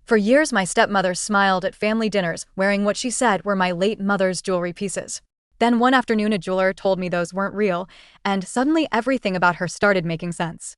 For years, my stepmother smiled at family dinners wearing what she said were my late mother's jewelry pieces. Then one afternoon, a jeweler told me those weren't real, and suddenly everything about her started making sense.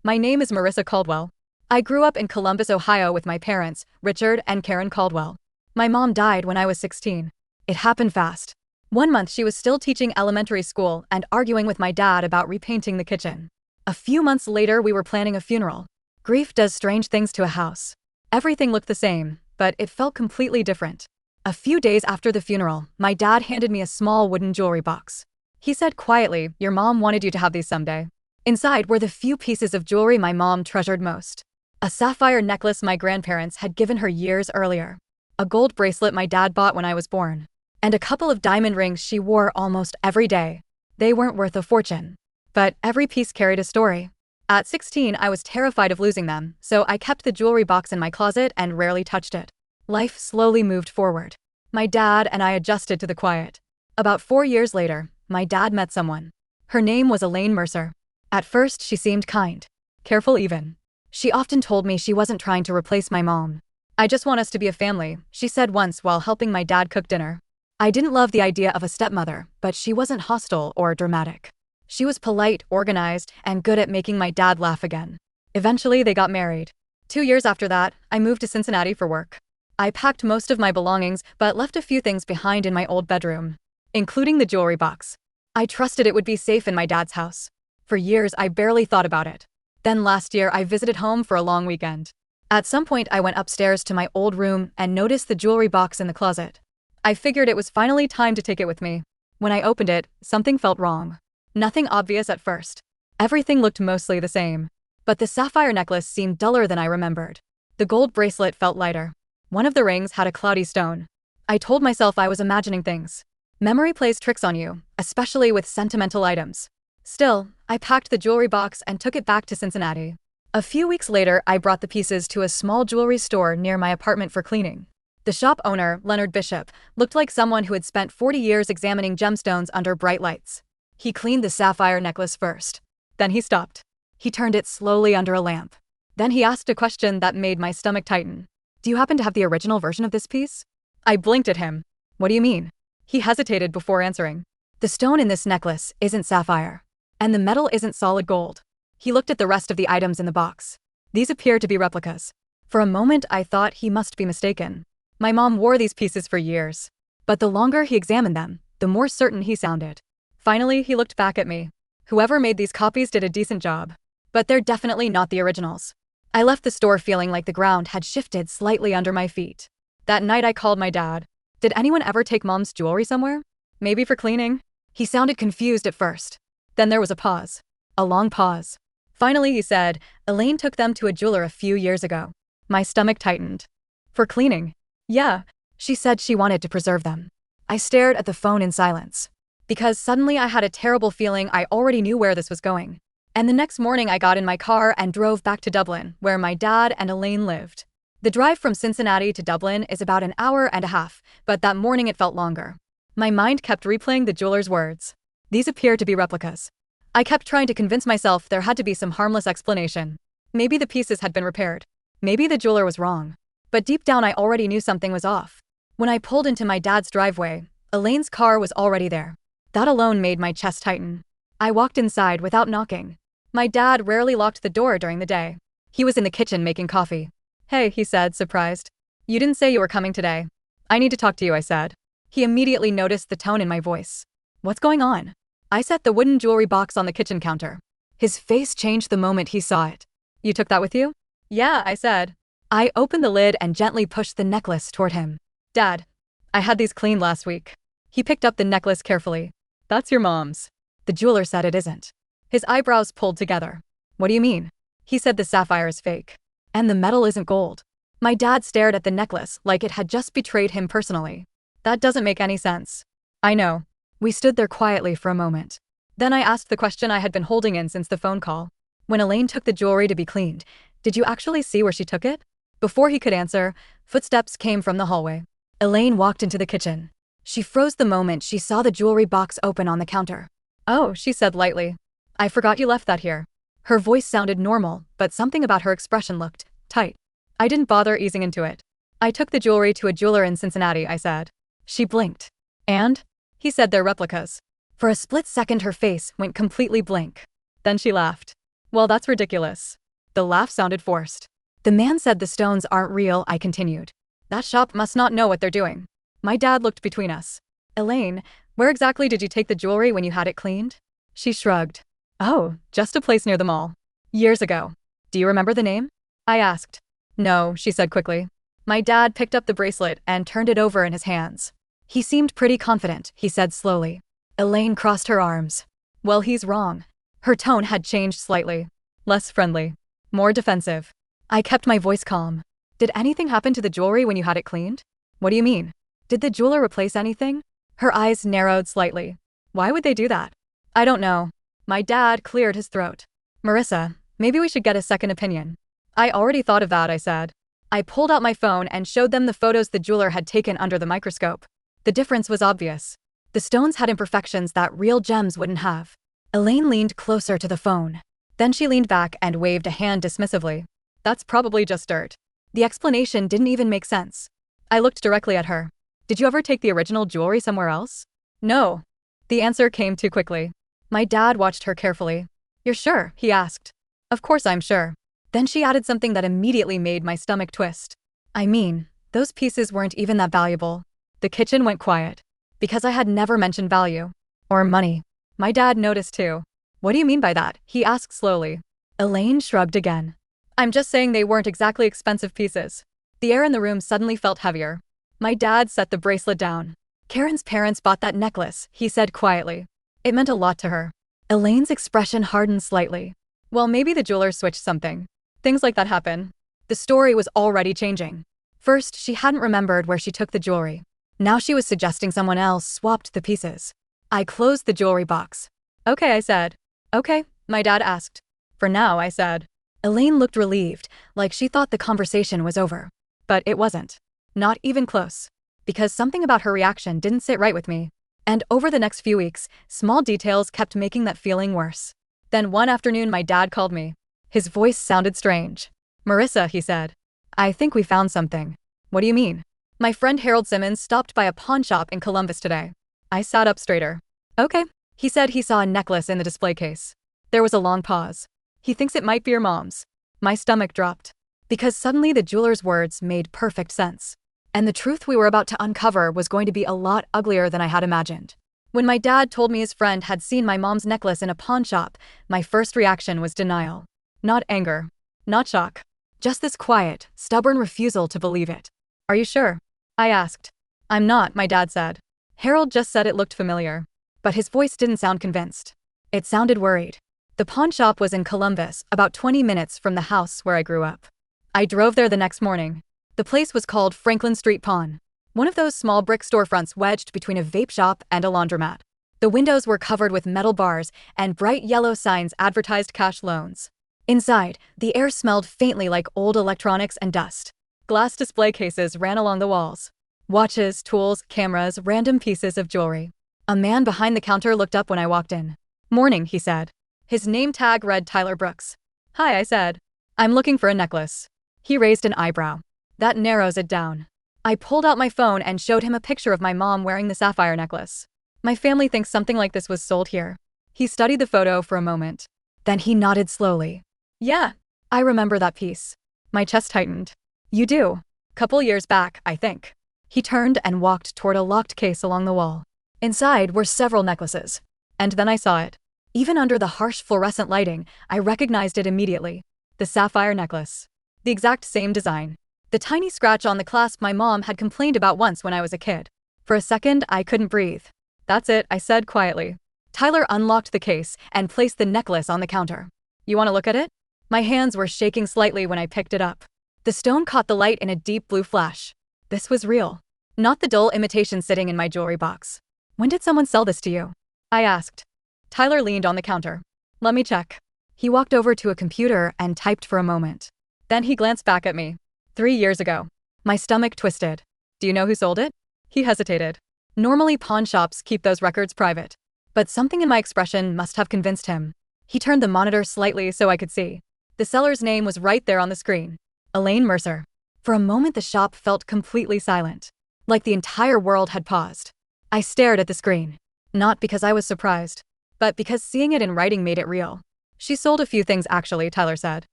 My name is Marissa Caldwell. I grew up in Columbus, Ohio with my parents, Richard and Karen Caldwell. My mom died when I was 16. It happened fast. One month she was still teaching elementary school and arguing with my dad about repainting the kitchen. A few months later, we were planning a funeral. Grief does strange things to a house. Everything looked the same, but it felt completely different. A few days after the funeral, my dad handed me a small wooden jewelry box. He said quietly, "Your mom wanted you to have these someday." Inside were the few pieces of jewelry my mom treasured most. A sapphire necklace my grandparents had given her years earlier. A gold bracelet my dad bought when I was born. And a couple of diamond rings she wore almost every day. They weren't worth a fortune. But every piece carried a story. At 16, I was terrified of losing them, so I kept the jewelry box in my closet and rarely touched it. Life slowly moved forward. My dad and I adjusted to the quiet. About 4 years later, my dad met someone. Her name was Elaine Mercer. At first, she seemed kind. Careful even. She often told me she wasn't trying to replace my mom. "I just want us to be a family," she said once while helping my dad cook dinner. I didn't love the idea of a stepmother, but she wasn't hostile or dramatic. She was polite, organized, and good at making my dad laugh again. Eventually, they got married. 2 years after that, I moved to Cincinnati for work. I packed most of my belongings, but left a few things behind in my old bedroom, including the jewelry box. I trusted it would be safe in my dad's house. For years, I barely thought about it. Then last year, I visited home for a long weekend. At some point, I went upstairs to my old room and noticed the jewelry box in the closet. I figured it was finally time to take it with me. When I opened it, something felt wrong. Nothing obvious at first. Everything looked mostly the same. But the sapphire necklace seemed duller than I remembered. The gold bracelet felt lighter. One of the rings had a cloudy stone. I told myself I was imagining things. Memory plays tricks on you, especially with sentimental items. Still, I packed the jewelry box and took it back to Cincinnati. A few weeks later, I brought the pieces to a small jewelry store near my apartment for cleaning. The shop owner, Leonard Bishop, looked like someone who had spent 40 years examining gemstones under bright lights. He cleaned the sapphire necklace first. Then he stopped. He turned it slowly under a lamp. Then he asked a question that made my stomach tighten. "Do you happen to have the original version of this piece?" I blinked at him. "What do you mean?" He hesitated before answering. "The stone in this necklace isn't sapphire. And the metal isn't solid gold." He looked at the rest of the items in the box. "These appear to be replicas." For a moment, I thought he must be mistaken. My mom wore these pieces for years. But the longer he examined them, the more certain he sounded. Finally, he looked back at me. "Whoever made these copies did a decent job. But they're definitely not the originals." I left the store feeling like the ground had shifted slightly under my feet. That night, I called my dad. "Did anyone ever take mom's jewelry somewhere? Maybe for cleaning?" He sounded confused at first. Then there was a pause. A long pause. Finally, he said, "Elaine took them to a jeweler a few years ago." My stomach tightened. "For cleaning?" "Yeah. She said she wanted to preserve them." I stared at the phone in silence. Because suddenly I had a terrible feeling I already knew where this was going. And the next morning, I got in my car and drove back to Dublin, where my dad and Elaine lived. The drive from Cincinnati to Dublin is about an hour and a half, but that morning it felt longer. My mind kept replaying the jeweler's words. "These appear to be replicas." I kept trying to convince myself there had to be some harmless explanation. Maybe the pieces had been repaired. Maybe the jeweler was wrong. But deep down, I already knew something was off. When I pulled into my dad's driveway, Elaine's car was already there. That alone made my chest tighten. I walked inside without knocking. My dad rarely locked the door during the day. He was in the kitchen making coffee. "Hey," he said, surprised. "You didn't say you were coming today." "I need to talk to you," I said. He immediately noticed the tone in my voice. "What's going on?" I set the wooden jewelry box on the kitchen counter. His face changed the moment he saw it. "You took that with you?" "Yeah," I said. I opened the lid and gently pushed the necklace toward him. "Dad, I had these cleaned last week." He picked up the necklace carefully. "That's your mom's." The jeweler said it isn't. His eyebrows pulled together. "What do you mean?" He said the sapphire is fake. And the metal isn't gold. My dad stared at the necklace like it had just betrayed him personally. "That doesn't make any sense." "I know." We stood there quietly for a moment. Then I asked the question I had been holding in since the phone call. "When Elaine took the jewelry to be cleaned, did you actually see where she took it?" Before he could answer, footsteps came from the hallway. Elaine walked into the kitchen. She froze the moment she saw the jewelry box open on the counter. "Oh," she said lightly. "I forgot you left that here." Her voice sounded normal, but something about her expression looked tight. I didn't bother easing into it. I took the jewelry to a jeweler in Cincinnati, I said. She blinked. And? He said they're replicas. For a split second her face went completely blank. Then she laughed. Well, that's ridiculous. The laugh sounded forced. The man said the stones aren't real, I continued. That shop must not know what they're doing. My dad looked between us. Elaine, where exactly did you take the jewelry when you had it cleaned? She shrugged. Oh, just a place near the mall. Years ago. Do you remember the name? I asked. No, she said quickly. My dad picked up the bracelet and turned it over in his hands. He seemed pretty confident, he said slowly. Elaine crossed her arms. Well, he's wrong. Her tone had changed slightly. Less friendly. More defensive. I kept my voice calm. Did anything happen to the jewelry when you had it cleaned? What do you mean? Did the jeweler replace anything? Her eyes narrowed slightly. Why would they do that? I don't know. My dad cleared his throat. Marissa, maybe we should get a second opinion. I already thought of that, I said. I pulled out my phone and showed them the photos the jeweler had taken under the microscope. The difference was obvious. The stones had imperfections that real gems wouldn't have. Elaine leaned closer to the phone. Then she leaned back and waved a hand dismissively. That's probably just dirt. The explanation didn't even make sense. I looked directly at her. Did you ever take the original jewelry somewhere else? No. The answer came too quickly. My dad watched her carefully. You're sure? He asked. Of course I'm sure. Then she added something that immediately made my stomach twist. I mean, those pieces weren't even that valuable. The kitchen went quiet. Because I had never mentioned value. Or money. My dad noticed too. What do you mean by that? He asked slowly. Elaine shrugged again. I'm just saying they weren't exactly expensive pieces. The air in the room suddenly felt heavier. My dad set the bracelet down. Karen's parents bought that necklace, he said quietly. It meant a lot to her. Elaine's expression hardened slightly. Well, maybe the jeweler switched something. Things like that happen. The story was already changing. First, she hadn't remembered where she took the jewelry. Now she was suggesting someone else swapped the pieces. I closed the jewelry box. Okay, I said. Okay, my dad asked. For now, I said. Elaine looked relieved, like she thought the conversation was over. But it wasn't. Not even close. Because something about her reaction didn't sit right with me. And over the next few weeks, small details kept making that feeling worse. Then one afternoon my dad called me. His voice sounded strange. Marissa, he said. I think we found something. What do you mean? My friend Harold Simmons stopped by a pawn shop in Columbus today. I sat up straighter. Okay. He said he saw a necklace in the display case. There was a long pause. He thinks it might be your mom's. My stomach dropped. Because suddenly the jeweler's words made perfect sense. And the truth we were about to uncover was going to be a lot uglier than I had imagined. When my dad told me his friend had seen my mom's necklace in a pawn shop, my first reaction was denial. Not anger. Not shock. Just this quiet, stubborn refusal to believe it. Are you sure? I asked. I'm not, my dad said. Harold just said it looked familiar. But his voice didn't sound convinced. It sounded worried. The pawn shop was in Columbus, about 20 minutes from the house where I grew up. I drove there the next morning. The place was called Franklin Street Pawn. One of those small brick storefronts wedged between a vape shop and a laundromat. The windows were covered with metal bars, and bright yellow signs advertised cash loans. Inside, the air smelled faintly like old electronics and dust. Glass display cases ran along the walls. Watches, tools, cameras, random pieces of jewelry. A man behind the counter looked up when I walked in. Morning, he said. His name tag read Tyler Brooks. Hi, I said. I'm looking for a necklace. He raised an eyebrow. That narrows it down. I pulled out my phone and showed him a picture of my mom wearing the sapphire necklace. My family thinks something like this was sold here. He studied the photo for a moment. Then he nodded slowly. Yeah, I remember that piece. My chest tightened. You do? Couple years back, I think. He turned and walked toward a locked case along the wall. Inside were several necklaces. And then I saw it. Even under the harsh fluorescent lighting, I recognized it immediately. The sapphire necklace. The exact same design. The tiny scratch on the clasp my mom had complained about once when I was a kid. For a second, I couldn't breathe. That's it, I said quietly. Tyler unlocked the case and placed the necklace on the counter. You want to look at it? My hands were shaking slightly when I picked it up. The stone caught the light in a deep blue flash. This was real. Not the dull imitation sitting in my jewelry box. When did someone sell this to you? I asked. Tyler leaned on the counter. Let me check. He walked over to a computer and typed for a moment. Then he glanced back at me. 3 years ago. My stomach twisted. Do you know who sold it? He hesitated. Normally pawn shops keep those records private. But something in my expression must have convinced him. He turned the monitor slightly so I could see. The seller's name was right there on the screen. Elaine Mercer. For a moment the shop felt completely silent, like the entire world had paused. I stared at the screen, not because I was surprised, but because seeing it in writing made it real. She sold a few things actually, Tyler said.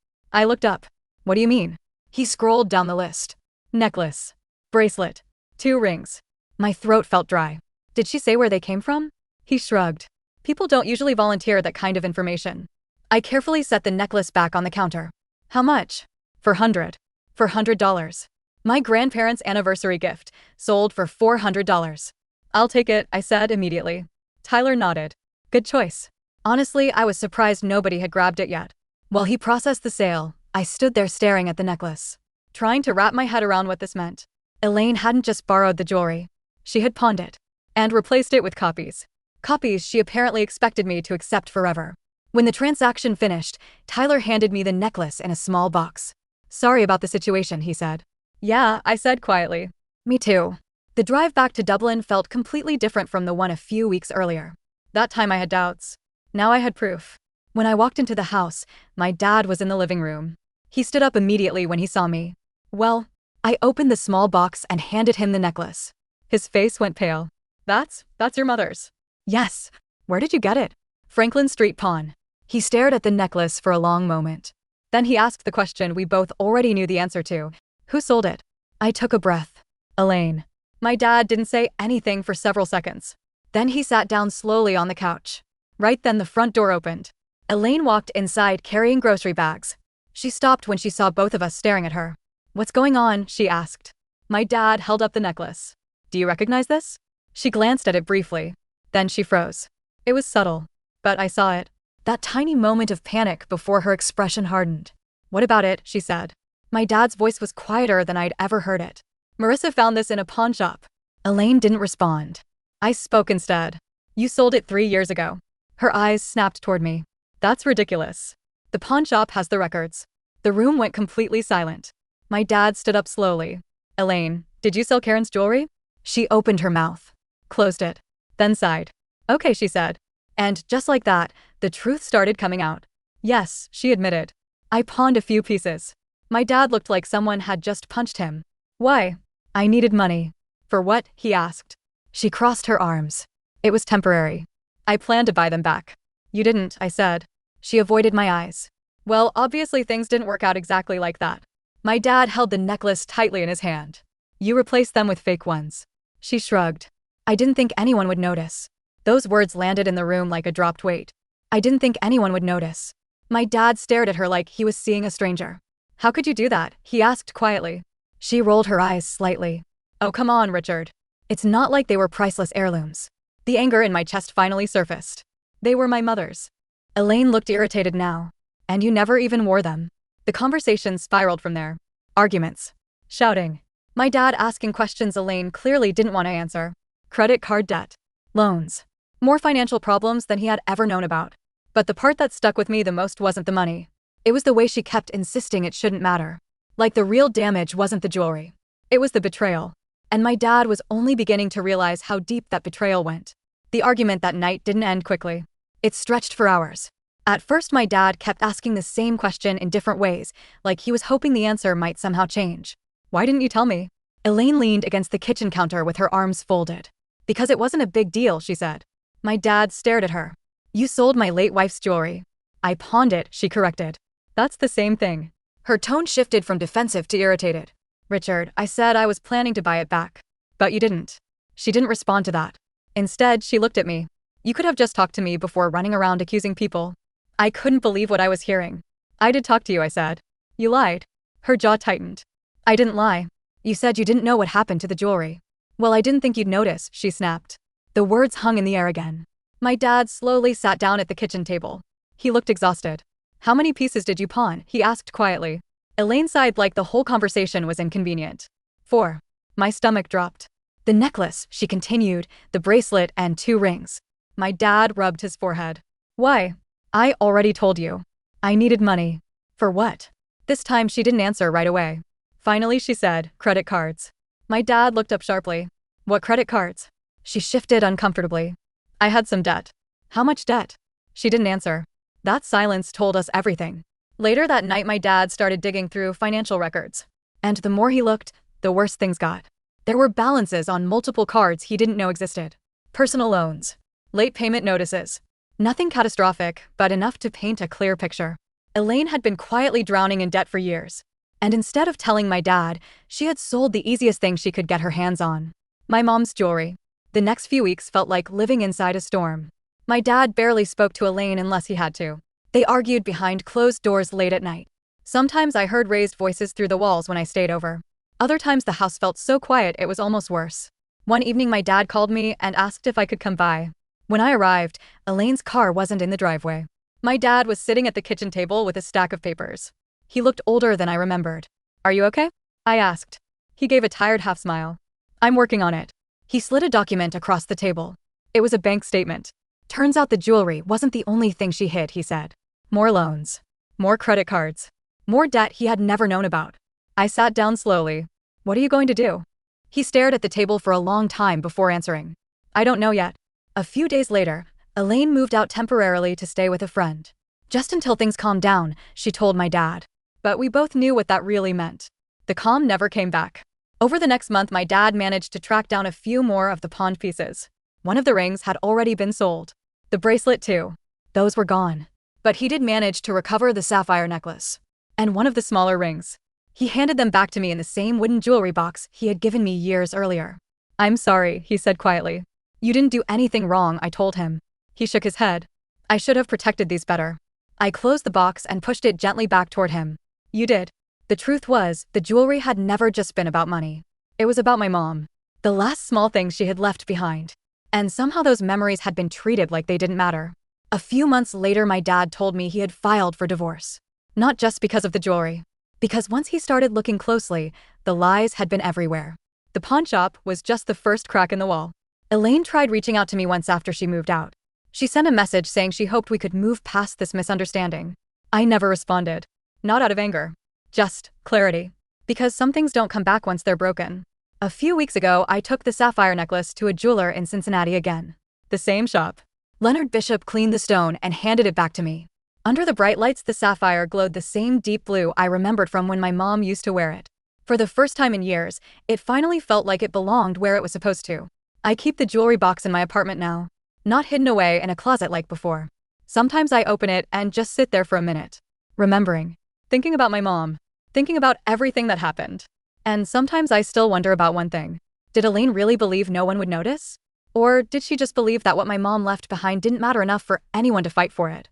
I looked up. What do you mean? He scrolled down the list. Necklace. Bracelet. 2 rings. My throat felt dry. Did she say where they came from? He shrugged. People don't usually volunteer that kind of information. I carefully set the necklace back on the counter. How much? For $100. My grandparents' anniversary gift, sold for $400. I'll take it, I said immediately. Tyler nodded. Good choice. Honestly, I was surprised nobody had grabbed it yet. While he processed the sale, I stood there staring at the necklace, trying to wrap my head around what this meant. Elaine hadn't just borrowed the jewelry. She had pawned it and replaced it with copies. Copies she apparently expected me to accept forever. When the transaction finished, Tyler handed me the necklace in a small box. Sorry about the situation, he said. Yeah, I said quietly. Me too. The drive back to Dublin felt completely different from the one a few weeks earlier. That time I had doubts. Now I had proof. When I walked into the house, my dad was in the living room. He stood up immediately when he saw me. Well, I opened the small box and handed him the necklace. His face went pale. That's your mother's. Yes. Where did you get it? Franklin Street Pawn. He stared at the necklace for a long moment. Then he asked the question we both already knew the answer to. Who sold it? I took a breath. Elaine. My dad didn't say anything for several seconds. Then he sat down slowly on the couch. Right then the front door opened. Elaine walked inside carrying grocery bags. She stopped when she saw both of us staring at her. What's going on? She asked. My dad held up the necklace. Do you recognize this? She glanced at it briefly. Then she froze. It was subtle, but I saw it. That tiny moment of panic before her expression hardened. What about it? She said. My dad's voice was quieter than I'd ever heard it. Marissa found this in a pawn shop. Elaine didn't respond. I spoke instead. You sold it 3 years ago. Her eyes snapped toward me. That's ridiculous. The pawn shop has the records. The room went completely silent. My dad stood up slowly. Elaine, did you sell Karen's jewelry? She opened her mouth, closed it, then sighed. Okay, she said. And just like that, the truth started coming out. Yes, she admitted. I pawned a few pieces. My dad looked like someone had just punched him. Why? I needed money. For what? He asked. She crossed her arms. It was temporary. I planned to buy them back. You didn't, I said. She avoided my eyes. Well, obviously things didn't work out exactly like that. My dad held the necklace tightly in his hand. You replaced them with fake ones. She shrugged. I didn't think anyone would notice. Those words landed in the room like a dropped weight. I didn't think anyone would notice. My dad stared at her like he was seeing a stranger. How could you do that? He asked quietly. She rolled her eyes slightly. Oh, come on, Richard. It's not like they were priceless heirlooms. The anger in my chest finally surfaced. They were my mother's. Elaine looked irritated now. And you never even wore them. The conversation spiraled from there. Arguments. Shouting. My dad asking questions Elaine clearly didn't want to answer. Credit card debt. Loans. More financial problems than he had ever known about. But the part that stuck with me the most wasn't the money. It was the way she kept insisting it shouldn't matter. Like the real damage wasn't the jewelry. It was the betrayal. And my dad was only beginning to realize how deep that betrayal went. The argument that night didn't end quickly. It stretched for hours. At first my dad kept asking the same question in different ways, like he was hoping the answer might somehow change. Why didn't you tell me? Elaine leaned against the kitchen counter with her arms folded. Because it wasn't a big deal, she said. My dad stared at her. You sold my late wife's jewelry. I pawned it, she corrected. That's the same thing. Her tone shifted from defensive to irritated. Richard, I said I was planning to buy it back. But you didn't. She didn't respond to that. Instead, she looked at me. You could have just talked to me before running around accusing people. I couldn't believe what I was hearing. I did talk to you, I said. You lied. Her jaw tightened. I didn't lie. You said you didn't know what happened to the jewelry. Well, I didn't think you'd notice, she snapped. The words hung in the air again. My dad slowly sat down at the kitchen table. He looked exhausted. How many pieces did you pawn? He asked quietly. Elaine sighed like the whole conversation was inconvenient. 4. My stomach dropped. The necklace, she continued, the bracelet and 2 rings. My dad rubbed his forehead. Why? I already told you. I needed money. For what? This time she didn't answer right away. Finally she said, credit cards. My dad looked up sharply. What credit cards? She shifted uncomfortably. I had some debt. How much debt? She didn't answer. That silence told us everything. Later that night, my dad started digging through financial records. And the more he looked, the worse things got. There were balances on multiple cards he didn't know existed. Personal loans. Late payment notices. Nothing catastrophic, but enough to paint a clear picture. Elaine had been quietly drowning in debt for years. And instead of telling my dad, she had sold the easiest thing she could get her hands on. My mom's jewelry. The next few weeks felt like living inside a storm. My dad barely spoke to Elaine unless he had to. They argued behind closed doors late at night. Sometimes I heard raised voices through the walls when I stayed over. Other times the house felt so quiet it was almost worse. One evening my dad called me and asked if I could come by. When I arrived, Elaine's car wasn't in the driveway. My dad was sitting at the kitchen table with a stack of papers. He looked older than I remembered. "Are you okay?" I asked. He gave a tired half smile. "I'm working on it." He slid a document across the table. It was a bank statement. Turns out the jewelry wasn't the only thing she hid, he said. More loans. More credit cards. More debt he had never known about. I sat down slowly. "What are you going to do?" He stared at the table for a long time before answering. "I don't know yet." A few days later, Elaine moved out temporarily to stay with a friend. Just until things calmed down, she told my dad. But we both knew what that really meant. The calm never came back. Over the next month, my dad managed to track down a few more of the pawned pieces. One of the rings had already been sold. The bracelet too. Those were gone. But he did manage to recover the sapphire necklace. And one of the smaller rings. He handed them back to me in the same wooden jewelry box he had given me years earlier. "I'm sorry," he said quietly. "You didn't do anything wrong," I told him. He shook his head. "I should have protected these better." I closed the box and pushed it gently back toward him. "You did." The truth was, the jewelry had never just been about money. It was about my mom. The last small things she had left behind. And somehow those memories had been treated like they didn't matter. A few months later, my dad told me he had filed for divorce. Not just because of the jewelry. Because once he started looking closely, the lies had been everywhere. The pawn shop was just the first crack in the wall. Elaine tried reaching out to me once after she moved out. She sent a message saying she hoped we could move past this misunderstanding. I never responded. Not out of anger. Just clarity. Because some things don't come back once they're broken. A few weeks ago, I took the sapphire necklace to a jeweler in Cincinnati again. The same shop. Leonard Bishop cleaned the stone and handed it back to me. Under the bright lights, the sapphire glowed the same deep blue I remembered from when my mom used to wear it. For the first time in years, it finally felt like it belonged where it was supposed to. I keep the jewelry box in my apartment now. Not hidden away in a closet like before. Sometimes I open it and just sit there for a minute. Remembering. Thinking about my mom. Thinking about everything that happened. And sometimes I still wonder about one thing. Did Elaine really believe no one would notice? Or did she just believe that what my mom left behind didn't matter enough for anyone to fight for it?